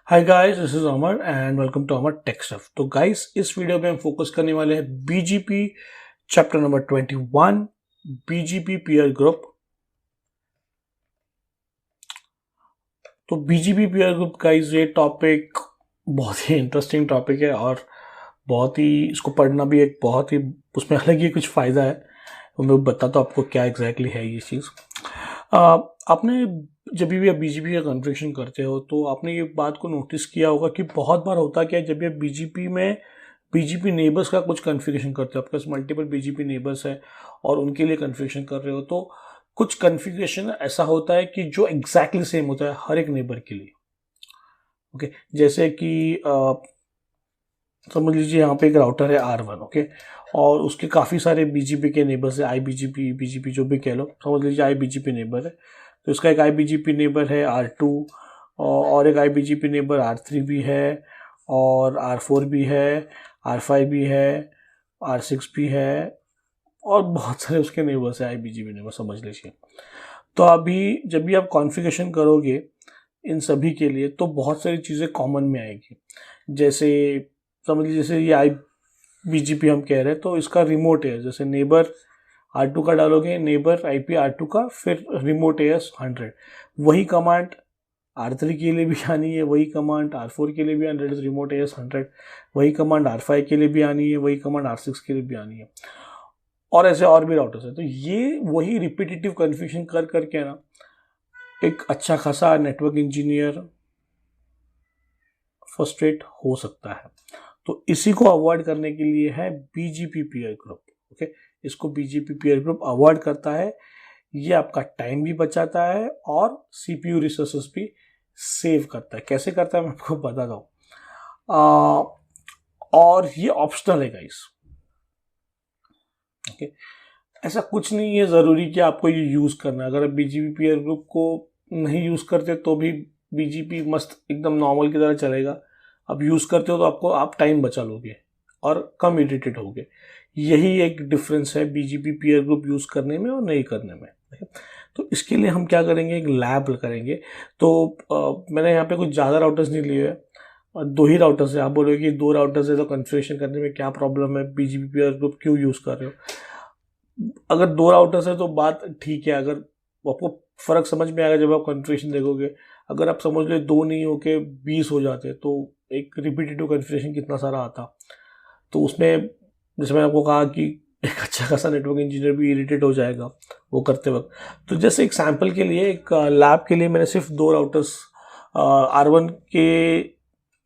Hi guys, this is Amar and welcome to Amar tech stuff. तो guys, इस वीडियो में हम फोकस करने वाले हैं BGP chapter number 21, BGP peer group. तो बीजीपी पीयर ग्रुप गाइस, ये टॉपिक बहुत ही इंटरेस्टिंग टॉपिक है और बहुत ही इसको पढ़ना भी एक बहुत ही उसमें अलग ही कुछ फ़ायदा है। तो मैं बताता हूँ आपको क्या एग्जैक्टली है ये चीज़। आपने जब भी आप बीजीपी का कन्फिग्रेशन करते हो तो आपने ये बात को नोटिस किया होगा कि बहुत बार होता क्या है, जब भी आप बीजीपी में बीजीपी नेबर्स का कुछ कन्फिग्रेशन करते हो, आपके पास मल्टीपल बीजीपी नेबर्स है और उनके लिए कन्फिग्रेशन कर रहे हो, तो कुछ कन्फिग्रेशन ऐसा होता है कि जो एग्जैक्टली सेम होता है हर एक नेबर के लिए। ओके, जैसे कि समझ लीजिए यहाँ पे एक राउटर है R1, ओके, और उसके काफ़ी सारे बीजीपी के नेबर्स है, IBGP बीजीपी जो भी कह लो, समझ लीजिए IBGP नेबर है। तो इसका एक IBGP नेबर है R2 और एक IBGP नेबर R3 भी है और R4 भी है, R5 भी है, R6 भी है और बहुत सारे उसके नेबर्स है IBGP नेबर, समझ लीजिए। तो अभी जब भी आप कॉन्फ़िगरेशन करोगे इन सभी के लिए तो बहुत सारी चीज़ें कॉमन में आएगी। जैसे समझ लीजिए, जैसे ये IBGP हम कह रहे हैं तो इसका रिमोट है, जैसे नेबर R2 का डालोगे, नेबर IP R2 का, फिर रिमोट AS 100, वही कमांड R3 के लिए भी आनी है, वही कमांड R4 के लिए भी आनी है, रिमोट AS 100, वही कमांड R5 के लिए भी आनी है, वही कमांड R6 के लिए भी आनी है, और ऐसे और भी राउटर्स है। तो ये वही रिपीटेटिव कन्फ्यूजन कर करके ना एक अच्छा खासा नेटवर्क इंजीनियर फ्रस्ट्रेट हो सकता है। तो इसी को अवॉइड करने के लिए है बीजीपी पीयर ग्रुप। ओके, इसको बीजीपी पीयर ग्रुप अवॉइड करता है। ये आपका टाइम भी बचाता है और सीपीयू रिसोर्सेस भी सेव करता है। कैसे करता है मैं आपको बताता हूँ। और ये ऑप्शनल है गाइस। ओके, ऐसा कुछ नहीं है ज़रूरी कि आपको ये यूज़ करना है। अगर आप बीजीपी पीयर ग्रुप को नहीं यूज़ करते तो भी बीजीपी मस्त एकदम नॉर्मल की तरह चलेगा। अब यूज़ करते हो तो आप टाइम बचा लोगे और कम इरिटेट होगे। यही एक डिफरेंस है बीजीपी पीयर ग्रुप यूज़ करने में और नहीं करने में। तो इसके लिए हम क्या करेंगे, एक लैब करेंगे। तो मैंने यहाँ पे कुछ ज़्यादा राउटर्स नहीं लिए हैं, 2 ही राउटर्स है। आप बोलोगे कि 2 राउटर्स है तो कन्फिग्रेशन करने में क्या प्रॉब्लम है, बीजीपी पीयर ग्रुप क्यों यूज़ कर रहे हो। अगर 2 राउटर्स है तो बात ठीक है, अगर आपको फ़र्क समझ में आएगा जब आप कन्फिग्रेशन देखोगे। अगर आप समझ लो 2 नहीं होके 20 हो जाते तो एक रिपीटेटिव कन्फिग्रेशन कितना सारा आता। तो उसमें जैसे मैंने आपको कहा कि एक अच्छा खासा नेटवर्क इंजीनियर भी इरिटेट हो जाएगा वो करते वक्त। तो जैसे एक सैम्पल के लिए, एक लैब के लिए मैंने सिर्फ 2 राउटर्स R1 के,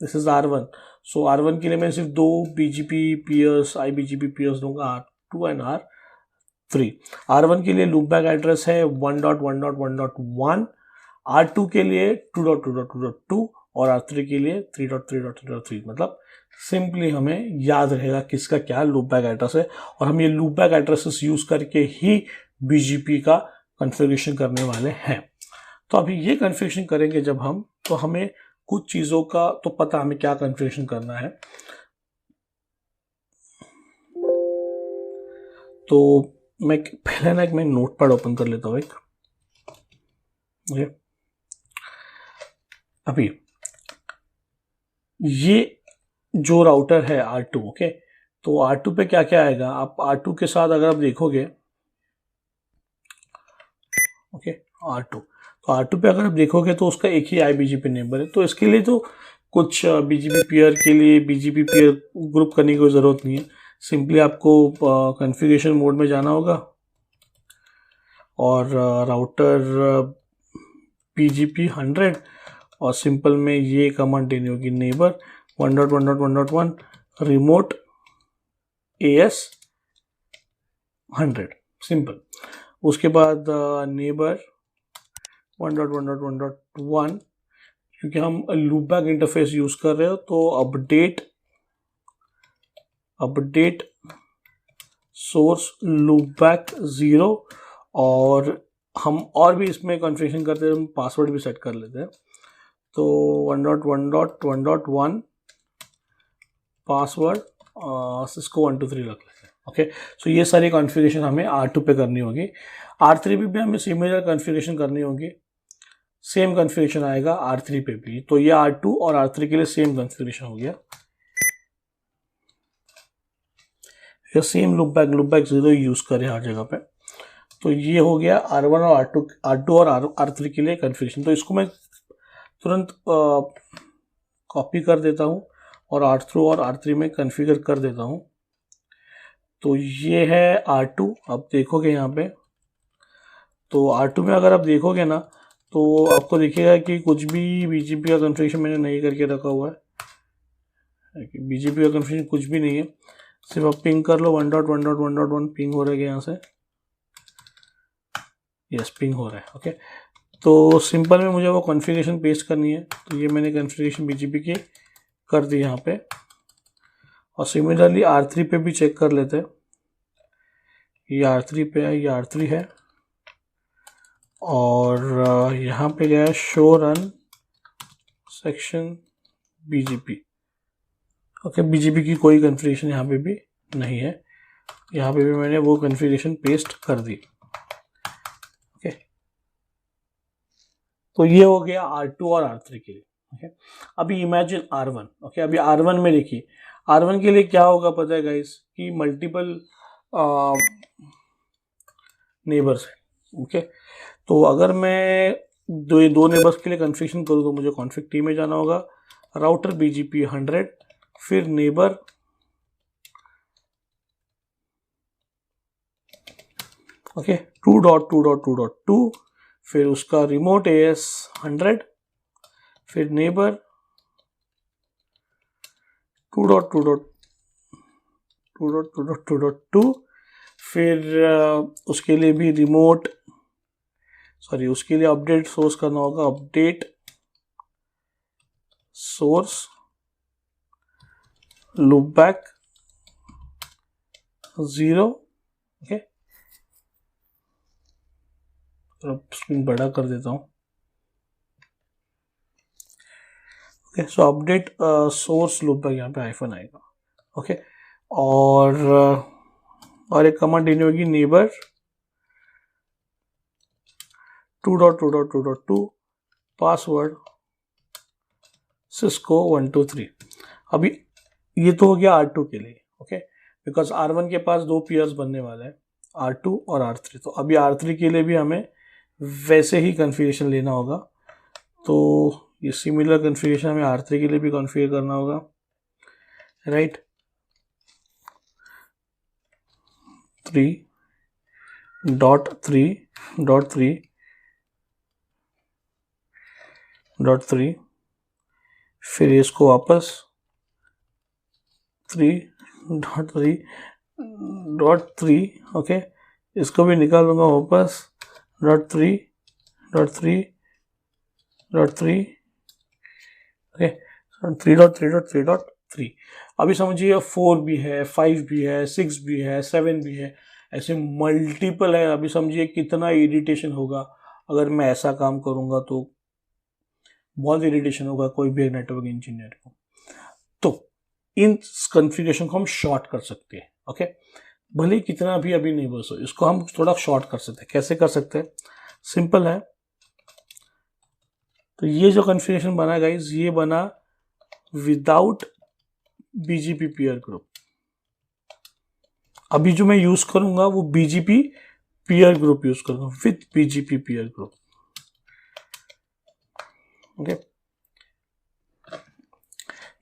this is R1, so R1 के लिए मैं सिर्फ 2 BGP पीयर्स IBGP पीयर्स दूंगा, R2 एंड R3। R1 के लिए लूपबैक एड्रेस है 1.1.1.1, R2 के लिए 2.2.2.2 और R3 के लिए 3.3.3.3। मतलब सिंपली हमें याद रहेगा किसका क्या लूपबैक एड्रेस है और हम ये लूपबैक एड्रेसेस यूज करके ही बीजीपी का कॉन्फ़िगरेशन करने वाले हैं। तो अभी ये कॉन्फ़िगरेशन करेंगे जब हम, तो हमें कुछ चीज़ों का तो पता हमें क्या कॉन्फ़िगरेशन करना है। तो मैं पहले ना मैं नोटपैड ओपन कर लेता हूँ एक। ओके, अभी ये जो राउटर है R2, ओके, तो R2 पे क्या क्या आएगा, आप R2 के साथ अगर आप देखोगे, ओके, R2, तो R2 पे अगर आप देखोगे तो उसका एक ही IBGP नेबर है। तो इसके लिए तो कुछ BGP पीयर के लिए BGP पीयर ग्रुप करने की कोई ज़रूरत नहीं है। सिंपली आपको कॉन्फ़िगरेशन मोड में जाना होगा और राउटर BGP 100 और सिंपल में ये कमांड देनी होगी, नेबर 1.1.1.1 रिमोट AS 100, सिंपल। उसके बाद नेबर 1.1.1.1, क्योंकि हम लूपबैक इंटरफेस यूज कर रहे हो तो अपडेट सोर्स लूपबैक 0, और हम और भी इसमें कॉन्फ़िगरेशन करते हैं, हम पासवर्ड भी सेट कर लेते हैं। तो 1.1.1.1 पासवर्ड सिस्को 123 रख लेते हैं। ओके, सो ये सारी कॉन्फ़िगरेशन हमें R2 पे करनी होगी। R3 पे भी हमें सिमिलर कॉन्फ़िगरेशन करनी होगी, सेम कॉन्फ़िगरेशन आएगा R3 पे भी। तो ये R2 और R3 के लिए सेम कॉन्फ़िगरेशन हो गया। ये सेम लूप बैक 0 यूज़ करें हर जगह पे। तो ये हो गया R1 और R2 और R3 के लिए कॉन्फ़िगरेशन। तो इसको मैं तुरंत कॉपी कर देता हूँ और R2 और R3 में कॉन्फ़िगर कर देता हूँ। तो ये है R2। अब देखोगे यहाँ पे, तो R2 में अगर आप देखोगे ना तो आपको दिखेगा कि कुछ भी BGP का कॉन्फ़िगरेशन मैंने नहीं करके रखा हुआ है। BGP का कॉन्फ़िगरेशन कुछ भी नहीं है, सिर्फ आप पिंग कर लो 1.1.1.1 पिंग हो रहा है यहाँ से। यस, पिंग हो रहा है। ओके, तो सिंपल में मुझे वो कॉन्फ़िगरेशन पेस्ट करनी है, तो ये मैंने कॉन्फ़िगरेशन BGP की कर दी यहाँ पे। और सिमिलरली R3 पे भी चेक कर लेते हैं। ये R3 पे है, ये R3 है, और यहाँ पे गया show run section BGP। Okay, BGP की कोई कॉन्फ़िगरेशन यहाँ पे भी नहीं है, यहाँ पे भी मैंने वो कॉन्फ़िगरेशन पेस्ट कर दी। ओके, तो ये हो गया R2 और R3 के लिए। ओके, अभी इमेजिन R1। ओके, अभी R1 में देखिए, R1 के लिए क्या होगा पता है गाइस, कि मल्टीपल नेबर्स है। ओके, तो अगर मैं दो नेबर्स के लिए कॉन्फ़िगरेशन करूँ तो मुझे कॉन्फ़िग टी में जाना होगा, राउटर BGP 100, फिर नेबर, ओके 2.2.2.2, फिर उसका रिमोट AS 100, फिर नेबर 2.2.2.2, फिर उसके लिए भी रिमोट, सॉरी उसके लिए अपडेट सोर्स करना होगा, update source loop back 0। Okay, screen बड़ा कर देता हूँ। ओके, सो अपडेट सोर्स लूप बैक, यहाँ पे आईफोन आएगा। ओके, और एक कमांड देनी होगी नेबर 2.2.2.2 पासवर्ड सिस्को 123। अभी ये तो हो गया R2 के लिए। ओके, बिकॉज R1 के पास दो पेयर्स बनने वाले हैं, R2 और R3। तो अभी R3 के लिए भी हमें वैसे ही कॉन्फ़िगरेशन लेना होगा। तो ये सिमिलर कॉन्फ़िगरेशन हमें R3 के लिए भी कॉन्फ़िगर करना होगा, राइट। 3.3.3.3, फिर इसको वापस 3.3.3। ओके, इसको भी निकाल दूंगा वापस .3.3.3, ओके 3.3.3.3। अभी समझिए 4 भी है, 5 भी है, 6 भी है, 7 भी है, ऐसे मल्टीपल है। अभी समझिए कितना इरिटेशन होगा अगर मैं ऐसा काम करूंगा, तो बहुत इरिटेशन होगा कोई भी नेटवर्क इंजीनियर को। तो इन कॉन्फ़िगरेशन को हम शॉर्ट कर सकते हैं। ओके, भले ही कितना भी अभी नहीं बस हो, इसको हम थोड़ा शॉर्ट कर सकते हैं। कैसे कर सकते हैं? सिंपल है। तो ये जो कॉन्फ़िगरेशन बना गाइस, ये बना विदाउट BGP पीयर ग्रुप। अभी जो मैं यूज करूंगा वो BGP पीयर ग्रुप यूज करूंगा, with BGP peer group. Okay,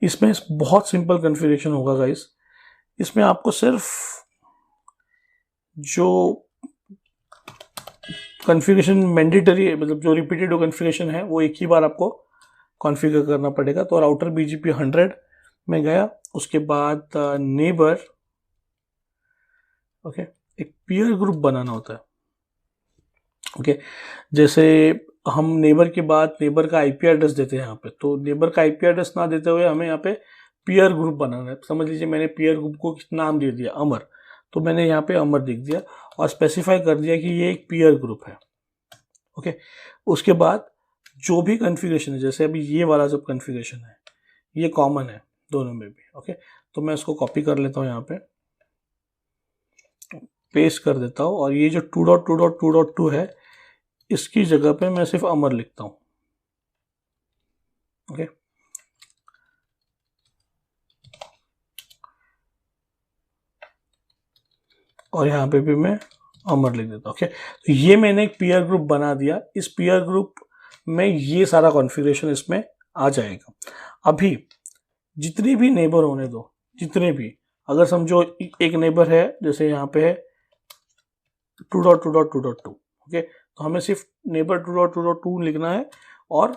इसमें बहुत सिंपल कॉन्फ़िगरेशन होगा गाइस। इसमें आपको सिर्फ जो कॉन्फ़िगरेशन मैंडेटरी, मतलब जो रिपीटेड कॉन्फ़िगरेशन है, वो एक ही बार आपको कॉन्फ़िगर करना पड़ेगा। तो राउटर BGP 100 में गया, उसके बाद नेबर, ओके, एक पीयर ग्रुप बनाना होता है। ओके, जैसे हम नेबर के बाद नेबर का IP एड्रेस देते हैं यहाँ पे, तो नेबर का IP एड्रेस ना देते हुए हमें यहाँ पे पीयर ग्रुप बनाना है। समझ लीजिए मैंने पीयर ग्रुप को नाम दे दिया अमर, तो मैंने यहाँ पे अमर लिख दिया और स्पेसिफाई कर दिया कि ये एक पीयर ग्रुप है। ओके, उसके बाद जो भी कॉन्फ़िगरेशन है, जैसे अभी ये वाला जो कॉन्फ़िगरेशन है ये कॉमन है दोनों में भी। ओके, तो मैं इसको कॉपी कर लेता हूँ, यहाँ पे पेस्ट कर देता हूँ, और ये जो 2.2.2.2 है इसकी जगह पे मैं सिर्फ अमर लिखता हूँ। ओके, और यहाँ पे भी मैं अमर लिख देता हूँ। ओके, तो ये मैंने एक पीयर ग्रुप बना दिया। इस पीयर ग्रुप में ये सारा कॉन्फ़िगरेशन इसमें आ जाएगा। अभी जितने भी नेबर होने दो, जितने भी, अगर समझो एक नेबर है, जैसे यहाँ पे है 2.2.2.2, ओके, तो हमें सिर्फ नेबर 2.2.2 लिखना है और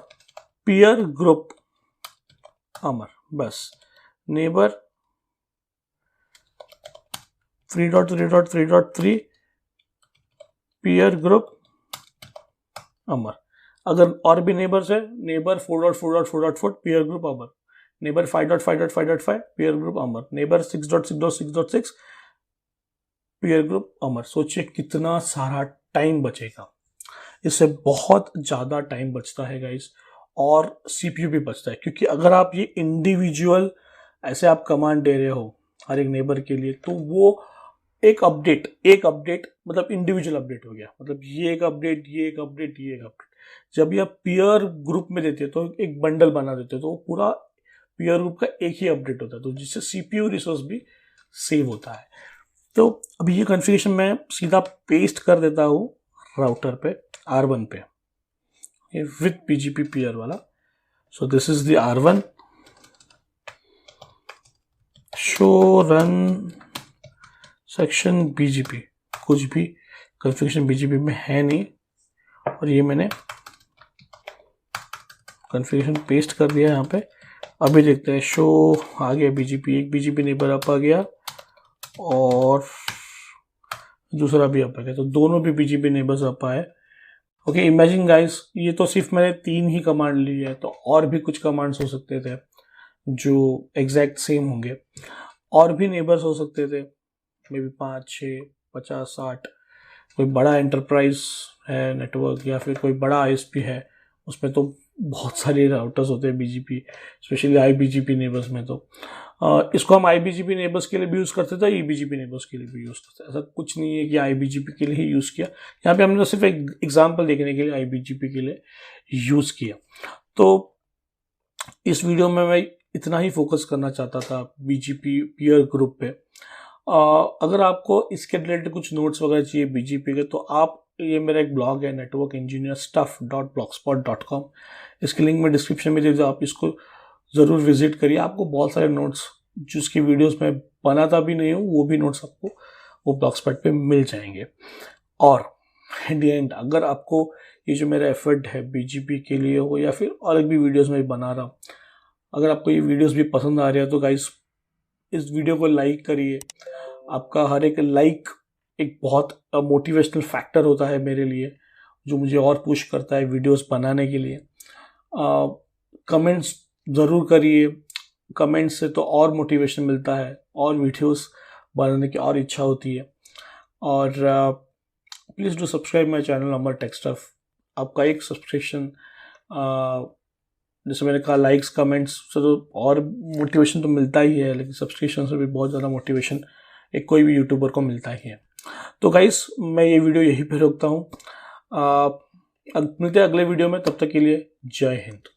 पीयर ग्रुप अमर, बस। नेबर 3.3.3.3 पीयर ग्रुप अमर। अगर और भी नेबर्स है, नेबर 4.4.4.4 पीयर ग्रुप अमर, नेबर 5.5.5.5 पीयर ग्रुप अमर, नेबर 6.6.6.6 पीयर ग्रुप अमर। सोचिए कितना सारा टाइम बचेगा। इससे बहुत ज़्यादा टाइम बचता है गाइस, और सीपीयू भी बचता है, क्योंकि अगर आप ये इंडिविजुअल ऐसे आप कमांड दे रहे हो हर एक नेबर के लिए, तो वो एक अपडेट मतलब इंडिविजुअल अपडेट हो गया। मतलब ये एक अपडेट, ये एक अपडेट, ये एक अपडेट। जब ये आप पीयर ग्रुप में देते हो तो एक बंडल बना देते हो, तो पूरा पीयर ग्रुप का एक ही अपडेट होता है, तो जिससे सीपीयू रिसोर्स भी सेव होता है। तो अभी ये कॉन्फ़िगरेशन मैं सीधा पेस्ट कर देता हूँ राउटर पे, R1 पे, विथ BGP पीयर वाला। So this is the R1, show run section BGP, कुछ भी कॉन्फ़िगरेशन BGP में है नहीं, और ये मैंने कॉन्फ़िगरेशन पेस्ट कर दिया यहाँ पे। अभी देखते हैं, शो आ गया BGP, एक BGP नेबर अप आ गया और दूसरा भी अप आ गया, तो दोनों भी BGP नेबर्स अप आए। ओके, इमेजिन गाइस, ये तो सिर्फ मैंने 3 ही कमांड ली है, तो और भी कुछ कमांड्स हो सकते थे जो एग्जैक्ट सेम होंगे, और भी नेबर्स हो सकते थे, मे बी 5, 6, 50, 60। कोई बड़ा एंटरप्राइज है नेटवर्क, या फिर कोई बड़ा ISP है, उसमें तो बहुत सारे राउटर्स होते हैं BGP, स्पेशली IBGP नेबर्स में। तो इसको हम IBGP नेबर्स के लिए भी यूज़ करते थे, EBGP नेबर्स के लिए भी यूज़ करते हैं। ऐसा कुछ नहीं है कि IBGP के लिए ही यूज़ किया, यहाँ पे हमने तो सिर्फ एक एग्जाम्पल देखने के लिए IBGP के लिए यूज़ किया। तो इस वीडियो में मैं इतना ही फोकस करना चाहता था BGP पीयर ग्रुप पे। अगर आपको इसके रिलेटेड कुछ नोट्स वगैरह चाहिए BGP के, तो आप, ये मेरा एक ब्लॉग है networkengineerstuff.blogspot.com, इसकी लिंक मैं डिस्क्रिप्शन में दे दूँ, आप इसको ज़रूर विजिट करिए। आपको बहुत सारे नोट्स जिसकी वीडियोस में बनाता भी नहीं हूँ, वो भी नोट्स आपको वो ब्लॉगस्पॉट पे मिल जाएंगे। और एट द एंड, अगर आपको ये जो मेरा एफर्ट है BGP के लिए हो, या फिर और भी वीडियोस में बना रहा हूँ, अगर आपको ये वीडियोस भी पसंद आ रही है, तो गाइस इस वीडियो को लाइक करिए। आपका हर एक लाइक एक बहुत मोटिवेशनल फैक्टर होता है मेरे लिए, जो मुझे और पुश करता है वीडियोस बनाने के लिए। कमेंट्स ज़रूर करिए, कमेंट्स से तो और मोटिवेशन मिलता है, और वीडियोस बनाने की और इच्छा होती है। और please do subscribe my channel Amar tech stuff. आपका एक सब्सक्रिप्शन, जैसे मैंने कहा, लाइक्स कमेंट्स से तो और मोटिवेशन तो मिलता ही है, लेकिन सब्सक्रिप्शन से भी बहुत ज़्यादा मोटिवेशन एक कोई भी यूट्यूबर को मिलता ही है। तो गाइस, मैं ये वीडियो यहीं पे रोकता हूँ। मिलते हैं अगले वीडियो में, तब तक के लिए जय हिंद।